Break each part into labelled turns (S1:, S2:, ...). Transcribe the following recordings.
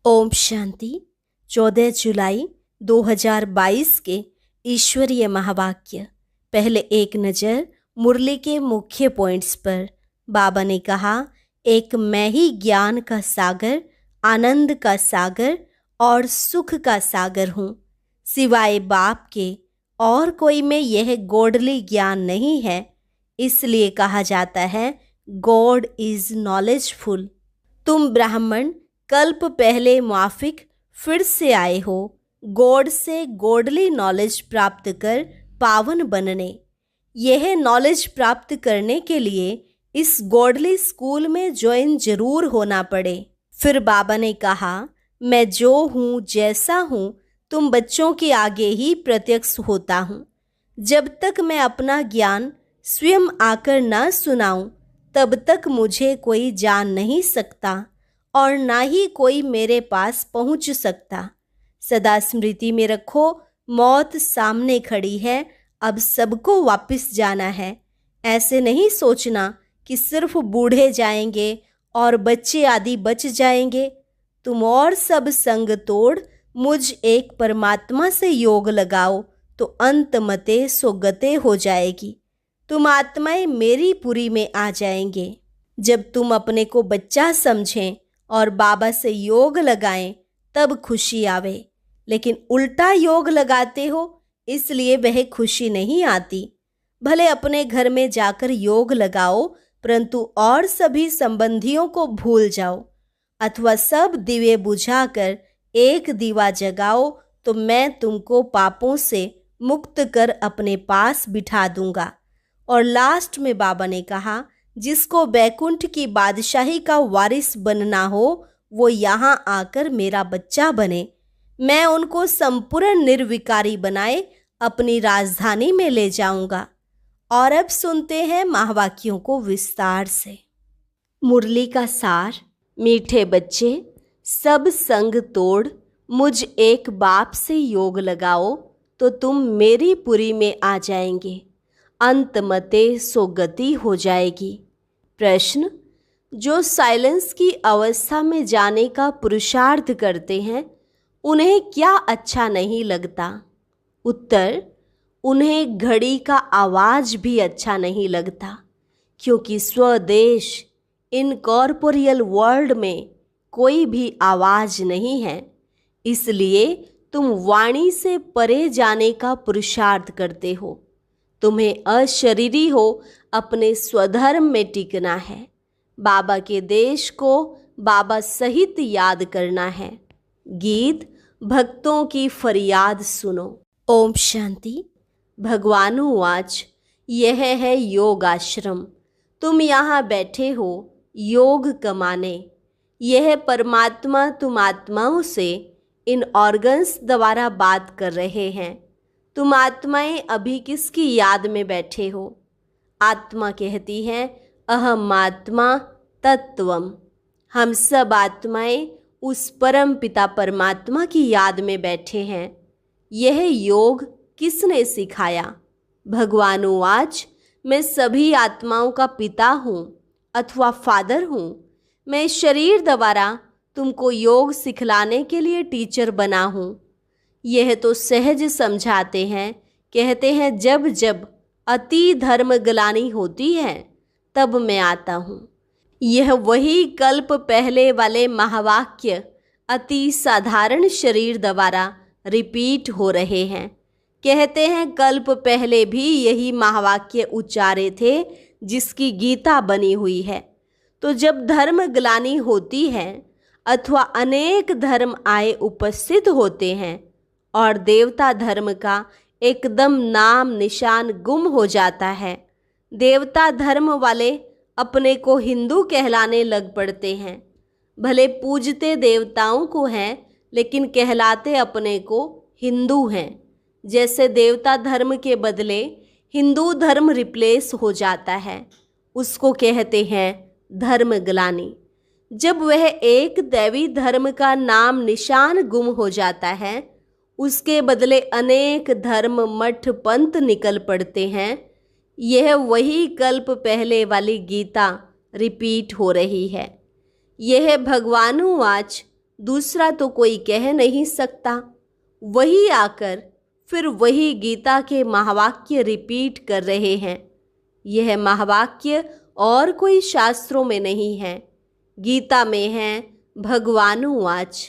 S1: ओम शांति। 14 जुलाई 2022 के ईश्वरीय महावाक्य। पहले एक नज़र मुरली के मुख्य पॉइंट्स पर। बाबा ने कहा, एक मैं ही ज्ञान का सागर, आनंद का सागर और सुख का सागर हूँ। सिवाय बाप के और कोई में यह गॉडली ज्ञान नहीं है। इसलिए कहा जाता है, गॉड इज नॉलेजफुल। तुम ब्राह्मण कल्प पहले माफिक फिर से आए हो, गॉड से गॉडली नॉलेज प्राप्त कर पावन बनने। यह नॉलेज प्राप्त करने के लिए इस गॉडली स्कूल में ज्वाइन जरूर होना पड़े। फिर बाबा ने कहा, मैं जो हूँ जैसा हूँ तुम बच्चों के आगे ही प्रत्यक्ष होता हूँ। जब तक मैं अपना ज्ञान स्वयं आकर ना सुनाऊं तब तक मुझे कोई जान नहीं सकता और ना ही कोई मेरे पास पहुंच सकता। सदा स्मृति में रखो, मौत सामने खड़ी है, अब सबको वापस जाना है। ऐसे नहीं सोचना कि सिर्फ बूढ़े जाएंगे और बच्चे आदि बच जाएंगे। तुम और सब संग तोड़ मुझ एक परमात्मा से योग लगाओ तो अंत मते सो गते हो जाएगी। तुम आत्माएं मेरी पुरी में आ जाएंगे। जब तुम अपने को बच्चा समझें और बाबा से योग लगाएं तब खुशी आवे, लेकिन उल्टा योग लगाते हो इसलिए वह खुशी नहीं आती। भले अपने घर में जाकर योग लगाओ परंतु और सभी संबंधियों को भूल जाओ, अथवा सब दिवे बुझाकर एक दीवा जगाओ तो मैं तुमको पापों से मुक्त कर अपने पास बिठा दूंगा। और लास्ट में बाबा ने कहा, जिसको बैकुंठ की बादशाही का वारिस बनना हो वो यहाँ आकर मेरा बच्चा बने। मैं उनको संपूर्ण निर्विकारी बनाए अपनी राजधानी में ले जाऊंगा। और अब सुनते हैं महावाक्यों को विस्तार से। मुरली का सार। मीठे बच्चे, सब संग तोड़ मुझ एक बाप से योग लगाओ तो तुम मेरी पुरी में आ जाएंगे, अंत मते सो गति हो जाएगी। प्रश्न, जो साइलेंस की अवस्था में जाने का पुरुषार्थ करते हैं उन्हें क्या अच्छा नहीं लगता? उत्तर, उन्हें घड़ी का आवाज भी अच्छा नहीं लगता, क्योंकि स्वदेश इनकॉर्पोरियल वर्ल्ड में कोई भी आवाज नहीं है। इसलिए तुम वाणी से परे जाने का पुरुषार्थ करते हो। तुम्हें अशरीरी हो अपने स्वधर्म में टिकना है। बाबा के देश को बाबा सहित याद करना है। गीत भक्तों की फरियाद सुनो। ओम शांति। भगवान वाच, यह है योग आश्रम। तुम यहाँ बैठे हो योग कमाने। यह परमात्मा तुम आत्माओं से इन ऑर्गन्स द्वारा बात कर रहे हैं। तुम आत्माएं अभी किसकी याद में बैठे हो? आत्मा कहती है, अहम आत्मा तत्वम। हम सब आत्माएं उस परम पिता परमात्मा की याद में बैठे हैं। यह योग किसने सिखाया? भगवान वाच, मैं सभी आत्माओं का पिता हूँ अथवा फादर हूँ। मैं शरीर द्वारा तुमको योग सिखलाने के लिए टीचर बना हूँ। यह तो सहज समझाते हैं, कहते हैं जब जब अति धर्म ग्लानि होती है तब मैं आता हूँ। यह वही कल्प पहले वाले महावाक्य अति साधारण शरीर द्वारा रिपीट हो रहे हैं। कहते हैं कल्प पहले भी यही महावाक्य उच्चारे थे जिसकी गीता बनी हुई है। तो जब धर्म ग्लानि होती है अथवा अनेक धर्म आए उपस्थित होते हैं और देवता धर्म का एकदम नाम निशान गुम हो जाता है, देवता धर्म वाले अपने को हिंदू कहलाने लग पड़ते हैं। भले पूजते देवताओं को हैं लेकिन कहलाते अपने को हिंदू हैं। जैसे देवता धर्म के बदले हिंदू धर्म रिप्लेस हो जाता है, उसको कहते हैं धर्म ग्लानि। जब वह एक दैवी धर्म का नाम निशान गुम हो जाता है, उसके बदले अनेक धर्म मठ पंथ निकल पड़ते हैं। यह वही कल्प पहले वाली गीता रिपीट हो रही है। यह भगवानुवाच दूसरा तो कोई कह नहीं सकता। वही आकर फिर वही गीता के महावाक्य रिपीट कर रहे हैं। यह महावाक्य और कोई शास्त्रों में नहीं है, गीता में है। भगवानुवाच,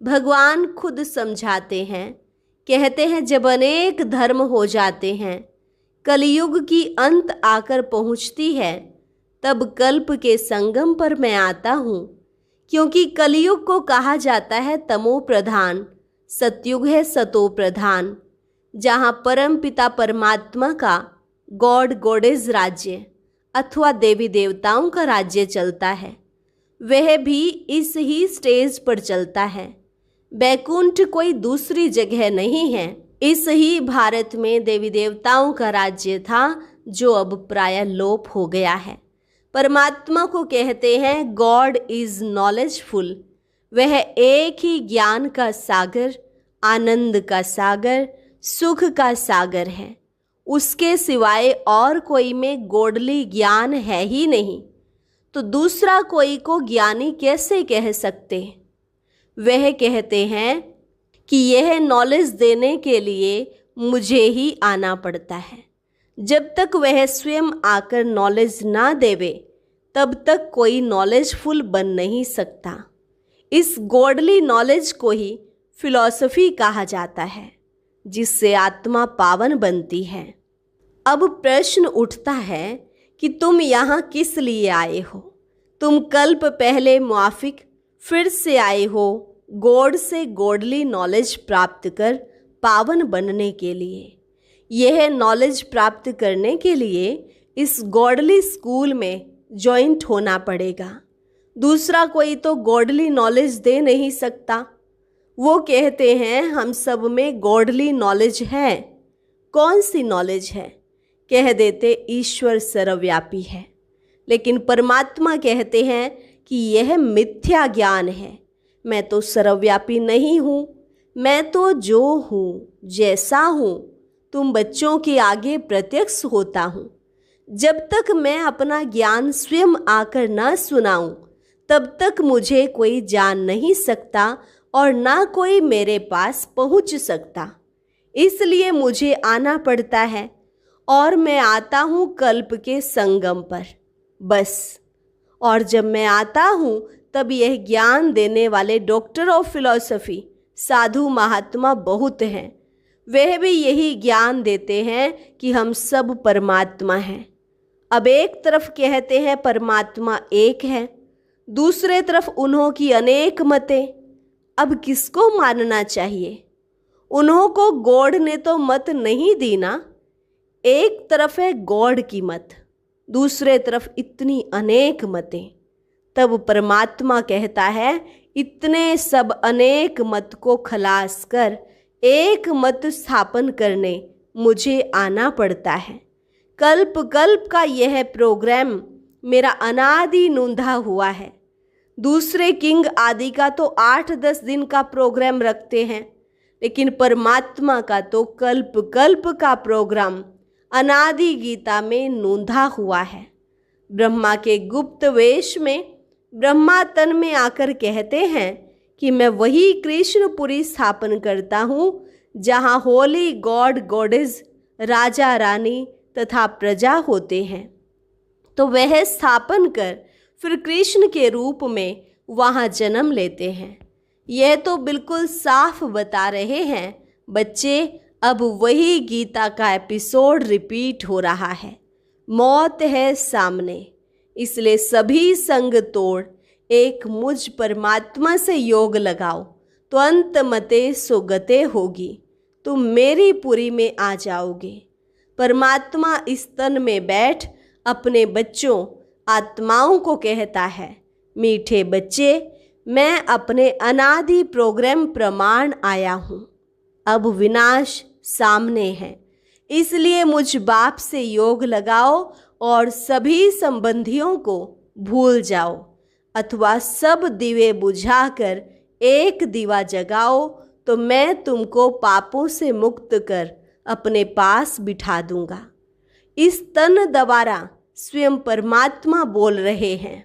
S1: भगवान खुद समझाते हैं, कहते हैं जब अनेक धर्म हो जाते हैं, कलयुग की अंत आकर पहुंचती है, तब कल्प के संगम पर मैं आता हूँ। क्योंकि कलयुग को कहा जाता है तमो प्रधान, सतयुग है सतो प्रधान, जहाँ परम पिता परमात्मा का गॉड गॉडेज राज्य अथवा देवी देवताओं का राज्य चलता है। वह भी इस ही स्टेज पर चलता है। बैकुंठ कोई दूसरी जगह नहीं है। इस ही भारत में देवी देवताओं का राज्य था, जो अब प्राय लोप हो गया है। परमात्मा को कहते हैं गॉड इज नॉलेजफुल। वह एक ही ज्ञान का सागर, आनंद का सागर, सुख का सागर है। उसके सिवाय और कोई में गॉडली ज्ञान है ही नहीं, तो दूसरा कोई को ज्ञानी कैसे कह सकते? वह कहते हैं कि यह नॉलेज देने के लिए मुझे ही आना पड़ता है। जब तक वह स्वयं आकर नॉलेज ना देवे, तब तक कोई नॉलेजफुल बन नहीं सकता। इस गॉडली नॉलेज को ही फिलॉसफी कहा जाता है, जिससे आत्मा पावन बनती है। अब प्रश्न उठता है कि तुम यहाँ किस लिए आए हो? तुम कल्प पहले मुआफिक फिर से आए हो गॉड से गॉडली नॉलेज प्राप्त कर पावन बनने के लिए। यह नॉलेज प्राप्त करने के लिए इस गॉडली स्कूल में जॉइंट होना पड़ेगा। दूसरा कोई तो गॉडली नॉलेज दे नहीं सकता। वो कहते हैं हम सब में गॉडली नॉलेज है। कौन सी नॉलेज है? कह देते ईश्वर सर्वव्यापी है। लेकिन परमात्मा कहते हैं कि यह मिथ्या ज्ञान है। मैं तो सर्वव्यापी नहीं हूँ, मैं तो जो हूँ जैसा हूँ तुम बच्चों के आगे प्रत्यक्ष होता हूँ। जब तक मैं अपना ज्ञान स्वयं आकर ना सुनाऊं, तब तक मुझे कोई जान नहीं सकता और ना कोई मेरे पास पहुँच सकता। इसलिए मुझे आना पड़ता है और मैं आता हूँ कल्प के संगम पर, बस। और जब मैं आता हूँ तब यह ज्ञान देने वाले डॉक्टर ऑफ फिलॉसफी साधु महात्मा बहुत हैं। वह भी यही ज्ञान देते हैं कि हम सब परमात्मा हैं। अब एक तरफ कहते हैं परमात्मा एक है, दूसरे तरफ उन्हों की अनेक मतें। अब किसको मानना चाहिए? उन्हों को गॉड ने तो मत नहीं दी ना। एक तरफ है गॉड की मत, दूसरे तरफ इतनी अनेक मतें। तब परमात्मा कहता है इतने सब अनेक मत को खलास कर एक मत स्थापन करने मुझे आना पड़ता है। कल्प कल्प का यह प्रोग्राम मेरा अनादि नूंधा हुआ है। दूसरे किंग आदि का तो 8-10 दिन का प्रोग्राम रखते हैं, लेकिन परमात्मा का तो कल्प कल्प का प्रोग्राम अनादि गीता में नूंधा हुआ है। ब्रह्मा के गुप्त वेश में ब्रह्मा तन में आकर कहते हैं कि मैं वही कृष्णपुरी स्थापन करता हूँ जहाँ होली गॉड गॉडेज, राजा रानी तथा प्रजा होते हैं। तो वह स्थापन कर फिर कृष्ण के रूप में वहाँ जन्म लेते हैं। यह तो बिल्कुल साफ बता रहे हैं बच्चे, अब वही गीता का एपिसोड रिपीट हो रहा है। मौत है सामने, इसलिए सभी संग तोड़ एक मुझ परमात्मा से योग लगाओ तो अंत मते सुगते होगी। तुम मेरी पुरी में आ जाओगे। परमात्मा इस तन में बैठ अपने बच्चों आत्माओं को कहता है, मीठे बच्चे, मैं अपने अनादि प्रोग्राम प्रमाण आया हूँ। अब विनाश सामने है, इसलिए मुझ बाप से योग लगाओ और सभी संबंधियों को भूल जाओ, अथवा सब दिवे बुझाकर एक दिवा जगाओ तो मैं तुमको पापों से मुक्त कर अपने पास बिठा दूंगा। इस तन द्वारा स्वयं परमात्मा बोल रहे हैं।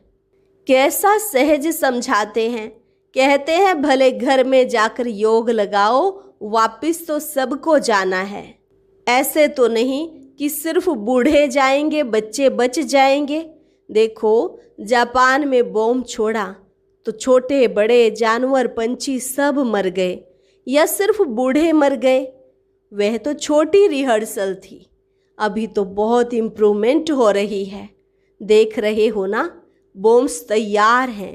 S1: कैसा सहज समझाते हैं, कहते हैं भले घर में जाकर योग लगाओ, वापिस तो सबको जाना है। ऐसे तो नहीं कि सिर्फ बूढ़े जाएंगे, बच्चे बच जाएंगे। देखो, जापान में बॉम्ब छोड़ा तो छोटे बड़े जानवर पंछी सब मर गए, या सिर्फ बूढ़े मर गए? वह तो छोटी रिहर्सल थी। अभी तो बहुत इम्प्रूवमेंट हो रही है। देख रहे हो ना, बॉम्ब्स तैयार हैं।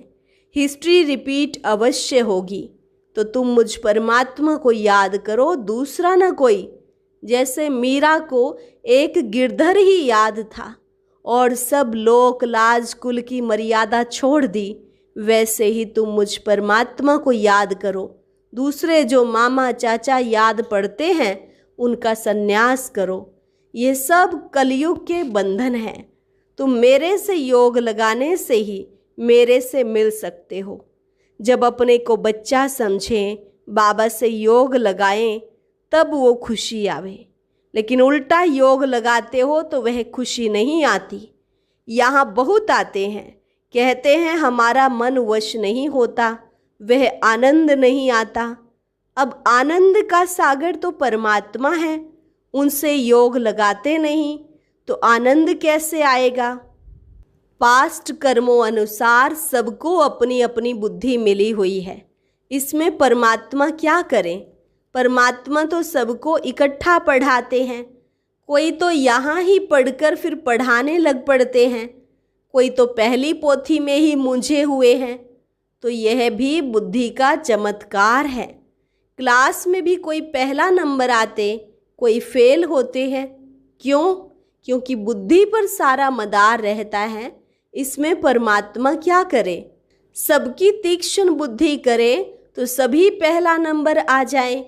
S1: हिस्ट्री रिपीट अवश्य होगी। तो तुम मुझ परमात्मा को याद करो, दूसरा न कोई। जैसे मीरा को एक गिरधर ही याद था और सब लोक लाज कुल की मर्यादा छोड़ दी, वैसे ही तुम मुझ परमात्मा को याद करो। दूसरे जो मामा चाचा याद पड़ते हैं, उनका संन्यास करो। ये सब कलयुग के बंधन हैं। तुम मेरे से योग लगाने से ही मेरे से मिल सकते हो। जब अपने को बच्चा समझें, बाबा से योग लगाएं, तब वो खुशी आवे। लेकिन उल्टा योग लगाते हो तो वह खुशी नहीं आती। यहाँ बहुत आते हैं, कहते हैं हमारा मन वश नहीं होता, वह आनंद नहीं आता। अब आनंद का सागर तो परमात्मा है, उनसे योग लगाते नहीं तो आनंद कैसे आएगा? पास्ट कर्मों अनुसार सबको अपनी अपनी बुद्धि मिली हुई है। इसमें परमात्मा क्या करें? परमात्मा तो सबको इकट्ठा पढ़ाते हैं। कोई तो यहाँ ही पढ़कर फिर पढ़ाने लग पड़ते हैं, कोई तो पहली पोथी में ही मूंझे हुए हैं। तो यह भी बुद्धि का चमत्कार है। क्लास में भी कोई पहला नंबर आते, कोई फेल होते हैं। क्यों? क्योंकि बुद्धि पर सारा मदार रहता है। इसमें परमात्मा क्या करे? सबकी तीक्ष्ण बुद्धि करे तो सभी पहला नंबर आ जाए।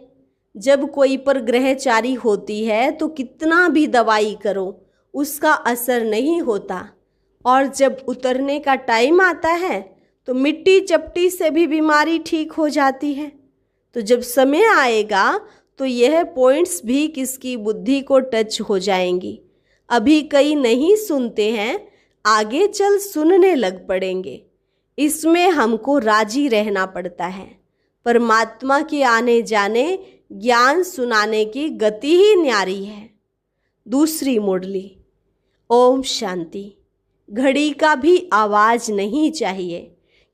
S1: जब कोई पर ग्रहचारी होती है तो कितना भी दवाई करो, उसका असर नहीं होता। और जब उतरने का टाइम आता है तो मिट्टी चपटी से भी बीमारी ठीक हो जाती है। तो जब समय आएगा तो यह पॉइंट्स भी किसकी बुद्धि को टच हो जाएंगी। अभी कई नहीं सुनते हैं, आगे चल सुनने लग पड़ेंगे। इसमें हमको राजी रहना पड़ता है। परमात्मा के आने जाने, ज्ञान सुनाने की गति ही न्यारी है। दूसरी मुरली। ओम शांति। घड़ी का भी आवाज़ नहीं चाहिए,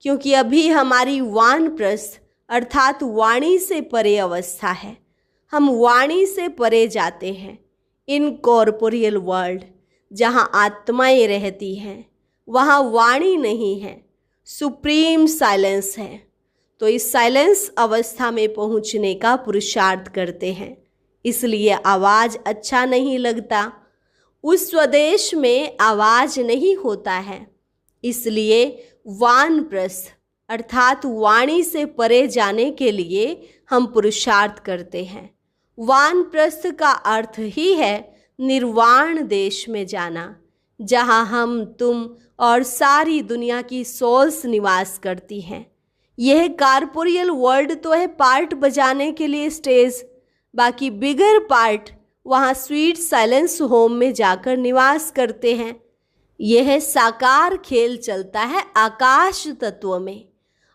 S1: क्योंकि अभी हमारी वानप्रस्थ अर्थात वाणी से परे अवस्था है। हम वाणी से परे जाते हैं। इनकॉर्पोरियल वर्ल्ड, जहाँ आत्माएं रहती हैं, वहाँ वाणी नहीं है, सुप्रीम साइलेंस है। तो इस साइलेंस अवस्था में पहुँचने का पुरुषार्थ करते हैं। इसलिए आवाज़ अच्छा नहीं लगता। उस स्वदेश में आवाज़ नहीं होता है। इसलिए वानप्रस्थ अर्थात वाणी से परे जाने के लिए हम पुरुषार्थ करते हैं। वानप्रस्थ का अर्थ ही है निर्वाण देश में जाना, जहाँ हम, तुम और सारी दुनिया की सोल्स निवास करती हैं। यह कॉर्पोरियल वर्ल्ड तो है पार्ट बजाने के लिए स्टेज, बाकी बिगर पार्ट वहाँ स्वीट साइलेंस होम में जाकर निवास करते हैं। यह साकार खेल चलता है आकाश तत्व में,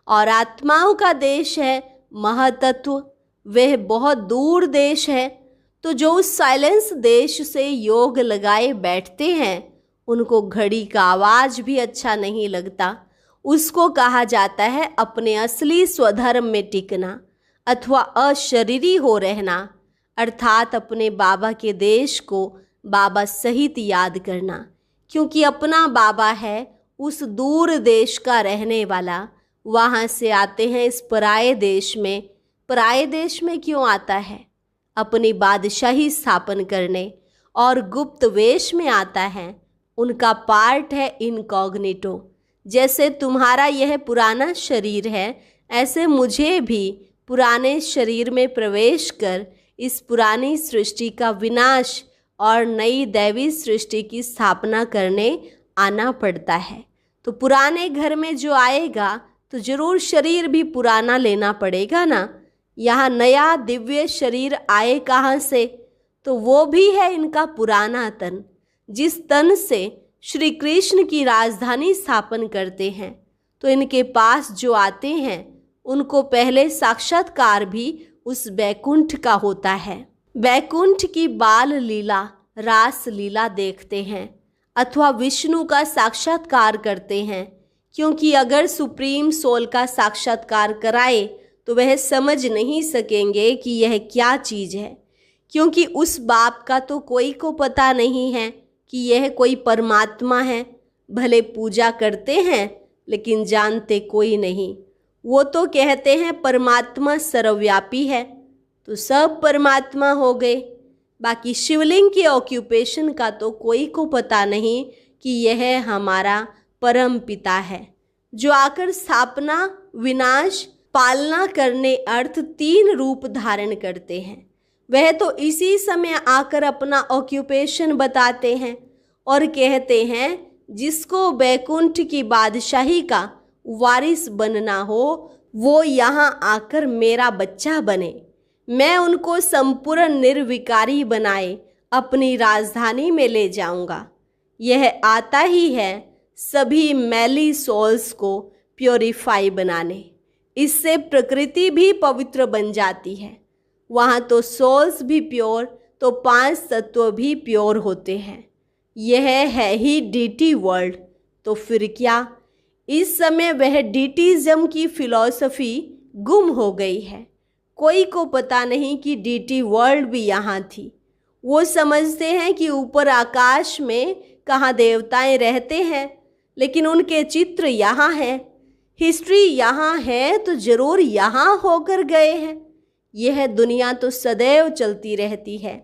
S1: और आत्माओं का देश है महातत्व, वह बहुत दूर देश है। तो जो उस साइलेंस देश से योग लगाए बैठते हैं, उनको घड़ी का आवाज़ भी अच्छा नहीं लगता। उसको कहा जाता है अपने असली स्वधर्म में टिकना अथवा अशरीरी हो रहना, अर्थात अपने बाबा के देश को बाबा सहित याद करना। क्योंकि अपना बाबा है उस दूर देश का रहने वाला, वहाँ से आते हैं इस पराये देश में। पराये देश में क्यों आता है? अपनी बादशाही स्थापन करने, और गुप्त वेश में आता है। उनका पार्ट है इनकॉग्निटो। जैसे तुम्हारा यह पुराना शरीर है, ऐसे मुझे भी पुराने शरीर में प्रवेश कर इस पुरानी सृष्टि का विनाश और नई दैवी सृष्टि की स्थापना करने आना पड़ता है। तो पुराने घर में जो आएगा तो जरूर शरीर भी पुराना लेना पड़ेगा ना। यहाँ नया दिव्य शरीर आए कहाँ से? तो वो भी है इनका पुराना तन, जिस तन से श्री कृष्ण की राजधानी स्थापन करते हैं। तो इनके पास जो आते हैं उनको पहले साक्षात्कार भी उस बैकुंठ का होता है। बैकुंठ की बाल लीला, रास लीला देखते हैं अथवा विष्णु का साक्षात्कार करते हैं, क्योंकि अगर सुप्रीम सोल का साक्षात्कार कराए तो वह समझ नहीं सकेंगे कि यह क्या चीज़ है, क्योंकि उस बाप का तो कोई को पता नहीं है कि यह कोई परमात्मा है। भले पूजा करते हैं लेकिन जानते कोई नहीं। वो तो कहते हैं परमात्मा सर्वव्यापी है, तो सब परमात्मा हो गए। बाकी शिवलिंग के ऑक्यूपेशन का तो कोई को पता नहीं कि यह हमारा परम पिता है, जो आकर स्थापना, विनाश, पालना करने अर्थ 3 रूप धारण करते हैं। वह तो इसी समय आकर अपना ऑक्यूपेशन बताते हैं और कहते हैं जिसको बैकुंठ की बादशाही का वारिस बनना हो वो यहाँ आकर मेरा बच्चा बने। मैं उनको संपूर्ण निर्विकारी बनाए अपनी राजधानी में ले जाऊंगा। यह आता ही है सभी मैली सोल्स को प्योरीफाई बनाने। इससे प्रकृति भी पवित्र बन जाती है। वहाँ तो सोल्स भी प्योर, तो 5 तत्व भी प्योर होते हैं। यह है ही डीटी वर्ल्ड। तो फिर क्या? इस समय वह डीटीज़म की फिलॉसफी गुम हो गई है। कोई को पता नहीं कि डीटी वर्ल्ड भी यहाँ थी। वो समझते हैं कि ऊपर आकाश में कहाँ देवताएं रहते हैं, लेकिन उनके चित्र यहाँ हैं। हिस्ट्री यहाँ है तो जरूर यहाँ होकर गए हैं। यह दुनिया तो सदैव चलती रहती है,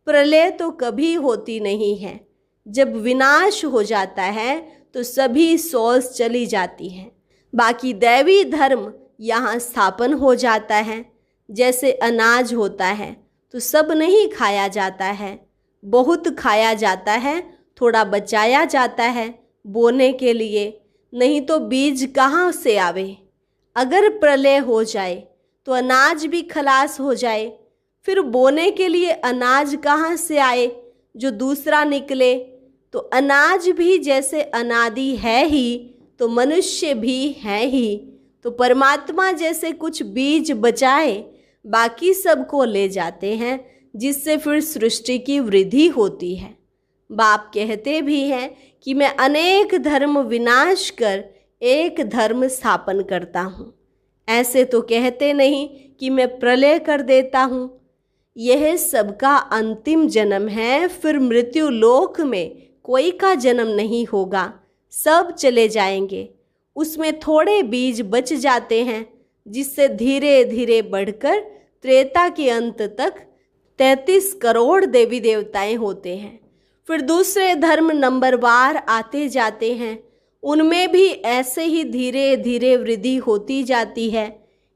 S1: प्रलय तो कभी होती नहीं है। जब विनाश हो जाता है तो सभी सोल्स चली जाती हैं। बाकी दैवी धर्म यहाँ स्थापन हो जाता है। जैसे अनाज होता है तो सब नहीं खाया जाता है, बहुत खाया जाता है, थोड़ा बचाया जाता है बोने के लिए, नहीं तो बीज कहाँ से आवे। अगर प्रलय हो जाए तो अनाज भी खलास हो जाए, फिर बोने के लिए अनाज कहाँ से आए जो दूसरा निकले। तो अनाज भी जैसे अनादि है ही तो मनुष्य भी है ही। तो परमात्मा जैसे कुछ बीज बचाए बाकी सबको ले जाते हैं, जिससे फिर सृष्टि की वृद्धि होती है। बाप कहते भी हैं कि मैं अनेक धर्म विनाश कर एक धर्म स्थापन करता हूँ। ऐसे तो कहते नहीं कि मैं प्रलय कर देता हूँ। यह सबका अंतिम जन्म है, फिर मृत्यु लोक में कोई का जन्म नहीं होगा, सब चले जाएंगे। उसमें थोड़े बीज बच जाते हैं, जिससे धीरे धीरे बढ़कर त्रेता के अंत तक 33 करोड़ देवी देवताएं होते हैं। फिर दूसरे धर्म नंबरवार आते जाते हैं, उनमें भी ऐसे ही धीरे धीरे वृद्धि होती जाती है।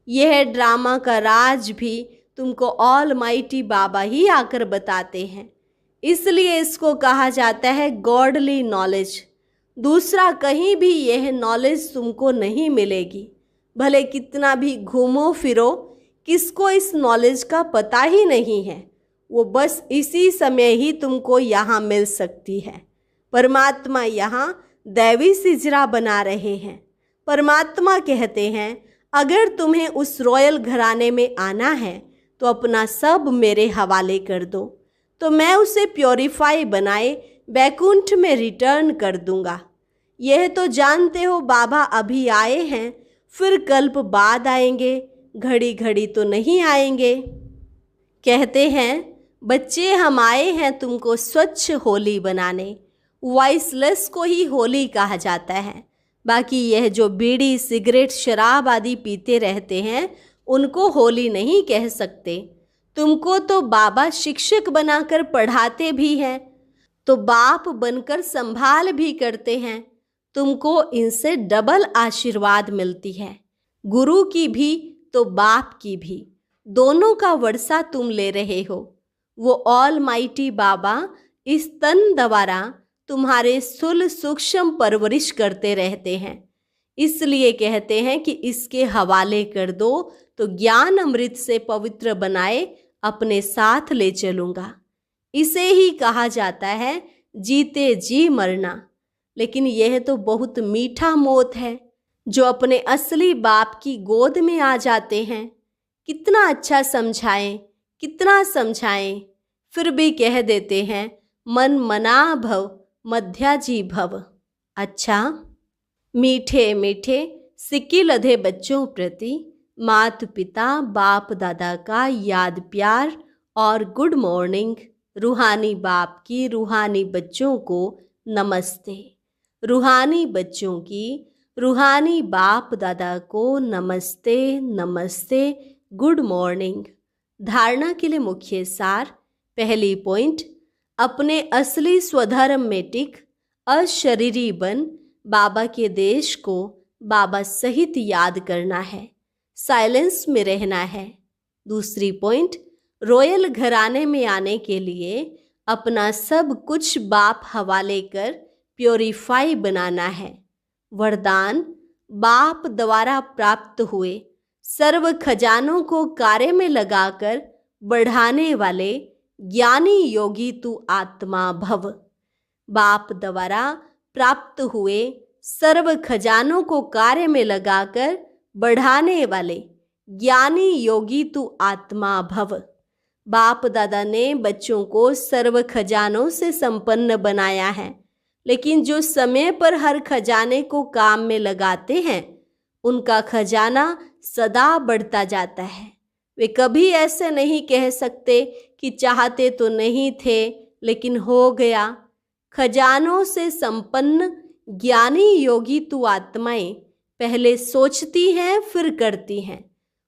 S1: यह ड्रामा का राज भी तुमको ऑलमाइटी बाबा ही आकर बताते हैं, इसलिए इसको कहा जाता है गॉडली नॉलेज। दूसरा कहीं भी यह नॉलेज तुमको नहीं मिलेगी। भले कितना भी घूमो फिरो, किसको इस नॉलेज का पता ही नहीं है। वो बस इसी समय ही तुमको यहाँ मिल सकती है। परमात्मा यहाँ दैवी सिजरा बना रहे हैं। परमात्मा कहते हैं अगर तुम्हें उस रॉयल घराने में आना है तो अपना सब मेरे हवाले कर दो, तो मैं उसे प्योरीफाई बनाए बैकुंठ में रिटर्न कर दूंगा। यह तो जानते हो बाबा अभी आए हैं, फिर कल्प बाद आएंगे, घड़ी घड़ी तो नहीं आएंगे। कहते हैं बच्चे हम आए हैं तुमको स्वच्छ होली बनाने। वॉइसलेस को ही होली कहा जाता है। बाकी यह जो बीड़ी, सिगरेट, शराब आदि पीते रहते हैं उनको होली नहीं कह सकते। तुमको तो बाबा शिक्षक बनाकर पढ़ाते भी हैं, तो बाप बनकर संभाल भी करते हैं। तुमको इनसे डबल आशीर्वाद मिलती है, गुरु की भी तो बाप की भी, दोनों का वर्षा तुम ले रहे हो। वो ऑलमाइटी बाबा इस तन द्वारा तुम्हारे स्थूल सूक्ष्म परवरिश करते रहते हैं। इसलिए कहते हैं कि इसके हवाले कर दो तो ज्ञान अमृत से पवित्र बनाए अपने साथ ले चलूँगा। इसे ही कहा जाता है जीते जी मरना। लेकिन यह तो बहुत मीठा मौत है। जो अपने असली बाप की गोद में आ जाते हैं। कितना अच्छा समझाएं, कितना समझाएं, फिर भी कह देते हैं मन मना भव मध्याजी भव। अच्छा, मीठे मीठे सिक्की लधे बच्चों प्रति माता पिता बाप दादा का याद प्यार और गुड मॉर्निंग। रूहानी बाप की रूहानी बच्चों को नमस्ते। रूहानी बच्चों की रूहानी बाप दादा को नमस्ते नमस्ते, गुड मॉर्निंग। धारणा के लिए मुख्य सार। पहली पॉइंट, अपने असली स्वधर्म में टिक अशरीरी बन बाबा के देश को बाबा सहित याद करना है, साइलेंस में रहना है। दूसरी पॉइंट, रॉयल घराने में आने के लिए अपना सब कुछ बाप हवाले कर प्योरीफाई बनाना है। वरदान, बाप द्वारा प्राप्त हुए सर्व खजानों को कार्य में लगाकर बढ़ाने वाले ज्ञानी योगी तू आत्मा भव। बाप द्वारा प्राप्त हुए सर्व खजानों को कार्य में लगाकर बढ़ाने वाले ज्ञानी योगी तू आत्मा भव। बाप दादा ने बच्चों को सर्व खजानों से संपन्न बनाया है, लेकिन जो समय पर हर खजाने को काम में लगाते हैं उनका खजाना सदा बढ़ता जाता है। वे कभी ऐसे नहीं कह सकते कि चाहते तो नहीं थे लेकिन हो गया। खजानों से संपन्न ज्ञानी योगी तू आत्माएं पहले सोचती हैं फिर करती हैं।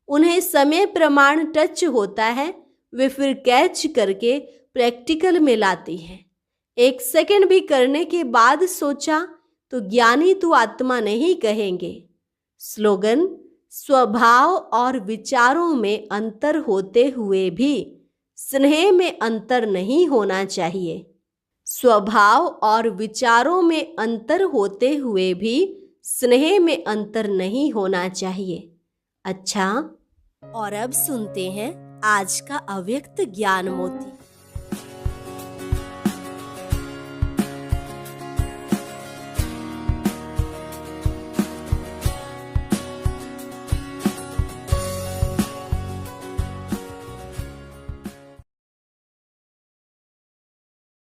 S1: उन्हें समय प्रमाण टच होता है, वे फिर कैच करके प्रैक्टिकल में लाती हैं। एक सेकंड भी करने के बाद सोचा तो ज्ञानी तू आत्मा नहीं कहेंगे। स्लोगन, स्वभाव और विचारों में अंतर होते हुए भी स्नेह में अंतर नहीं होना चाहिए। स्वभाव और विचारों में अंतर होते हुए भी स्नेह में अंतर नहीं होना चाहिए। अच्छा, और अब सुनते हैं आज का अव्यक्त ज्ञान मोती।